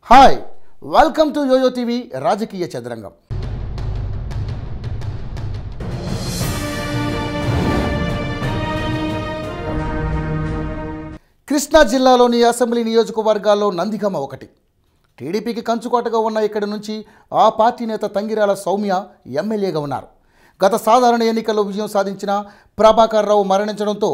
Hi welcome to yoyo TV రాజకీయ చదరంగం. కృష్ణా జిల్లాలోని అసెంబ్లీ నియోజకవర్గాల్లో నందిగామ ఒకటి. టీడీపీకి కంచుకోటగా ఉన్న ఇక్కడి నుంచి ఆ పార్టీ నేత తంగిరాల సౌమ్య ఎమ్మెల్యేగా ఉన్నారు. గత సాధారణ ఎన్నికల్లో విజయం సాధించిన ప్రభాకర్ రావు మరణించడంతో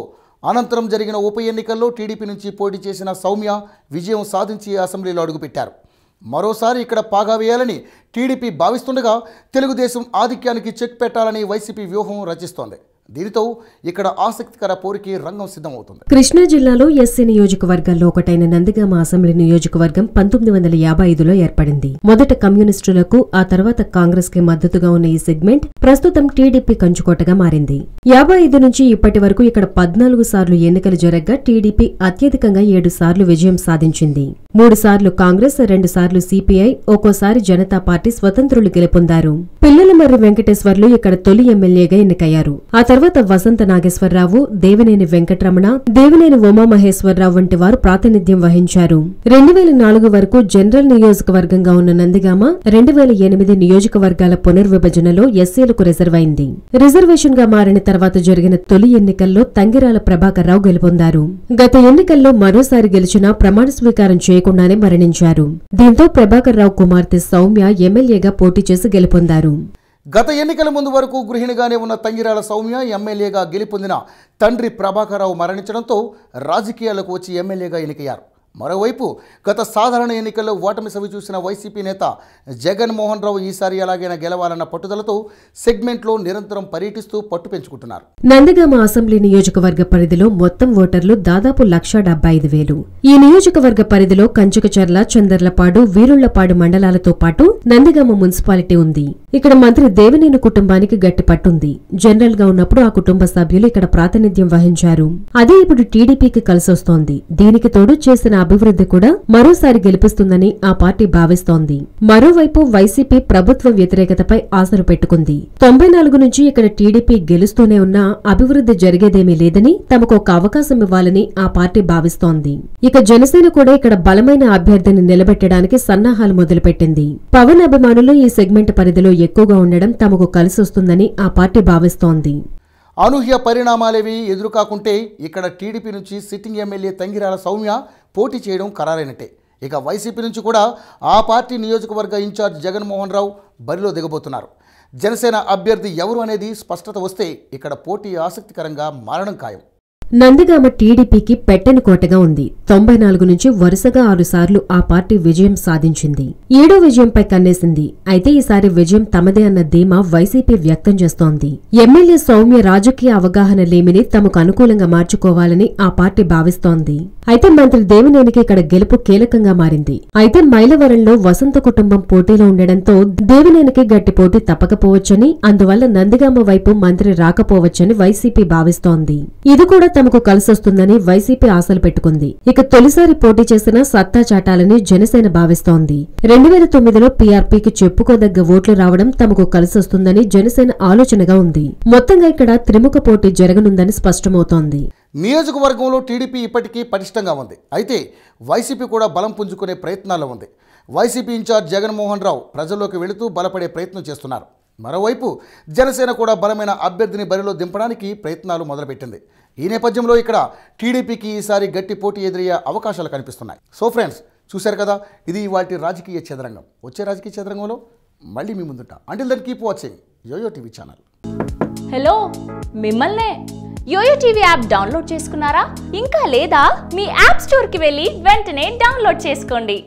అనంతరం జరిగిన ఉప ఎన్నికల్లో టీడీపీ నుంచి పోటీ చేసిన సౌమ్య విజయం సాధించి అసెంబ్లీలో అడుగుపెట్టారు. మరోసారి ఇక్కడ పాగా వేయాలని టీడీపీ భావిస్తుండగా తెలుగుదేశం ఆధిక్యానికి చెక్ పెట్టాలని వైసీపీ వ్యూహం రచిస్తోంది. దీనితో ఇక్కడ ఆసక్తికర పోరుకి రంగం సిద్ధమవుతుంది. కృష్ణా జిల్లాలో ఎస్సీ నియోజకవర్గాల్లో ఒకటైన నందిగామ అసెంబ్లీ నియోజకవర్గం 1955లో ఏర్పడింది. మొదట కమ్యూనిస్టులకు, ఆ తర్వాత కాంగ్రెస్ కి మద్దతుగా ఉన్న ఈ సెగ్మెంట్ ప్రస్తుతం టీడీపీ కంచుకోటగా మారింది. 55 నుంచి ఇప్పటి వరకు ఇక్కడ 14 సార్లు ఎన్నికలు జరగగా టీడీపీ అత్యధికంగా 7 సార్లు విజయం సాధించింది. 3 సార్లు కాంగ్రెస్, 2 సార్లు సిపిఐ, ఒక్కోసారి జనతా పార్టీ స్వతంత్రులు గెలుపొందారు. పిల్లలమర్రి వెంకటేశ్వర్లు ఇక్కడ తొలి ఎమ్మెల్యేగా ఎన్నికయ్యారు. ఆ తర్వాత వసంత నాగేశ్వరరావు, దేవినేని వెంకటరమణ, దేవినేని ఉమామహేశ్వరరావు వంటి వారు ప్రాతినిధ్యం వహించారు. 2004 వరకు జనరల్ నియోజకవర్గంగా ఉన్న నందిగామ 2008 నియోజకవర్గాల పునర్విభజనలో ఎస్సీలకు రిజర్వ్ అయింది. రిజర్వేషన్ గా మారిన తర్వాత జరిగిన తొలి ఎన్నికల్లో తంగిరాల ప్రభాకర్ రావు గెలుపొందారు. గత ఎన్నికల్లో మరోసారి గెలిచినా ప్రమాణ స్వీకారం చేయకుండానే మరణించారు. దీంతో ప్రభాకర్ రావు కుమార్తె సౌమ్య ఎమ్మెల్యేగా పోటీ చేసి గెలుపొందారు. గత ఎన్నికల ముందు వరకు గృహిణిగానే ఉన్న తంగిరాల సౌమ్య ఎమ్మెల్యేగా గెలుపొందిన తండ్రి ప్రభాకర్ రావు మరణించడంతో రాజకీయాలకు వచ్చి ఎమ్మెల్యేగా ఎన్నికయ్యారు. మరోవైపు గత సాధారణ ఎన్నికల్లో ఓటమి సవిచూసిన వైసీపీ నేత జగన్మోహన్ రావు ఈసారి ఎలాగైనా గెలవాలన్న పట్టుదలతో సెగ్మెంట్లో నిరంతరం పర్యటిస్తూ పట్టు పెంచుకుంటున్నారు. నందిగామ అసెంబ్లీ నియోజకవర్గ పరిధిలో మొత్తం ఓటర్లు దాదాపు 1,75,000. ఈ నియోజకవర్గ పరిధిలో కంచుకచర్ల, చందర్లపాడు, వీరుళ్లపాడు మండలాలతో పాటు నందిగామ మున్సిపాలిటీ ఉంది. ఇక్కడ మంత్రి దేవినేని కుటుంబానికి గట్టి పట్టుంది. జనరల్ గా ఉన్నప్పుడు ఆ కుటుంబ సభ్యులు ఇక్కడ ప్రాతినిధ్యం వహించారు. అదే ఇప్పుడు టీడీపీకి కలిసొస్తోంది. దీనికి తోడు చేసిన అభివృద్ధి కూడా మరోసారి గెలిపిస్తుందని ఆ పార్టీ భావిస్తోంది. మరోవైపు వైసీపీ ప్రభుత్వ వ్యతిరేకతపై ఆశలు పెట్టుకుంది. 94 నుంచి ఇక్కడ టీడీపీ గెలుస్తూనే ఉన్నా అభివృద్ధి జరిగేదేమీ లేదని, తమకు ఒక అవకాశం ఇవ్వాలని ఆ పార్టీ భావిస్తోంది. ఇక జనసేన కూడా ఇక్కడ బలమైన అభ్యర్థిని నిలబెట్టడానికి సన్నాహాలు మొదలుపెట్టింది. పవన్ అభిమానులు ఈ సెగ్మెంట్ పరిధిలో ఎక్కువగా ఉండడం తమకు కలిసొస్తుందని ఆ పార్టీ భావిస్తోంది. అనూహ్య పరిణామాలేవి ఎదురుకాకుంటే ఇక్కడ టీడీపీ నుంచి సిట్టింగ్ ఎమ్మెల్యే తంగిరాల సౌమ్య పోటీ చేయడం ఖరారైనట్టే. ఇక వైసీపీ నుంచి కూడా ఆ పార్టీ నియోజకవర్గ ఇన్ఛార్జ్ జగన్మోహన్ రావు బరిలో దిగబోతున్నారు. జనసేన అభ్యర్థి ఎవరు అనేది స్పష్టత వస్తే ఇక్కడ పోటీ ఆసక్తికరంగా మారడం ఖాయం. నందిగామ టీడీపీకి పెట్టని కోటగా ఉంది. 94 నుంచి వరుసగా 6 సార్లు ఆ పార్టీ విజయం సాధించింది. 7వ విజయంపై కన్నేసింది. అయితే ఈసారి విజయం తమదే అన్న ధీమా వైసీపీ వ్యక్తం చేస్తోంది. ఎమ్మెల్యే సౌమ్య రాజకీయ అవగాహన లేమిని తమకు అనుకూలంగా మార్చుకోవాలని ఆ పార్టీ భావిస్తోంది. అయితే మంత్రి దేవినేనికి ఇక్కడ గెలుపు కీలకంగా మారింది. అయితే మైలవరంలో వసంత కుటుంబం పోటీలో ఉండడంతో దేవినేనికి గట్టి పోటీ తప్పకపోవచ్చని, అందువల్ల నందిగామ వైపు మంత్రి రాకపోవచ్చని వైసీపీ భావిస్తోంది. ఇది కూడా తమకు కలిసొస్తుందని వైసీపీ ఆశలు పెట్టుకుంది. ఇక తొలిసారి పోటీ చేసిన సత్తా చాటాలని జనసేన భావిస్తోంది. 2009లో పీఆర్పీకి చెప్పుకోదగ్గ ఓట్లు రావడం తమకు కలిసొస్తుందని జనసేన ఆలోచనగా ఉంది. మొత్తంగా ఇక్కడ త్రిముఖ పోటీ జరగనుందని స్పష్టమవుతోంది. నియోజకవర్గంలో టీడీపీ ఇప్పటికీ పటిష్టంగా ఉంది. అయితే వైసీపీ కూడా బలం పుంజుకునే ప్రయత్నాల్లో ఉంది. వైసీపీ ఇన్ఛార్జ్ జగన్మోహన్ రావు ప్రజల్లోకి వెళుతూ బలపడే ప్రయత్నం చేస్తున్నారు. మరోవైపు జనసేన కూడా బలమైన అభ్యర్థిని బరిలో దింపడానికి ప్రయత్నాలు మొదలుపెట్టింది. ఈ నేపథ్యంలో ఇక్కడ టీడీపీకి ఈసారి గట్టి పోటీ ఎదురయ్యే అవకాశాలు కనిపిస్తున్నాయి. సో ఫ్రెండ్స్, చూశారు కదా, ఇది వాటి రాజకీయ చదరంగం. వచ్చే రాజకీయ చదరంగంలో మళ్ళీ మీ ముందుంటా. Until then keep watching YoYo TV channel. Hello, మిమ్మల్నే యోయో టీవీ యాప్ డౌన్లోడ్ చేసుకున్నారా? ఇంకా లేదా? మీ యాప్ స్టోర్కి వెళ్ళి వెంటనే డౌన్లోడ్ చేసుకోండి.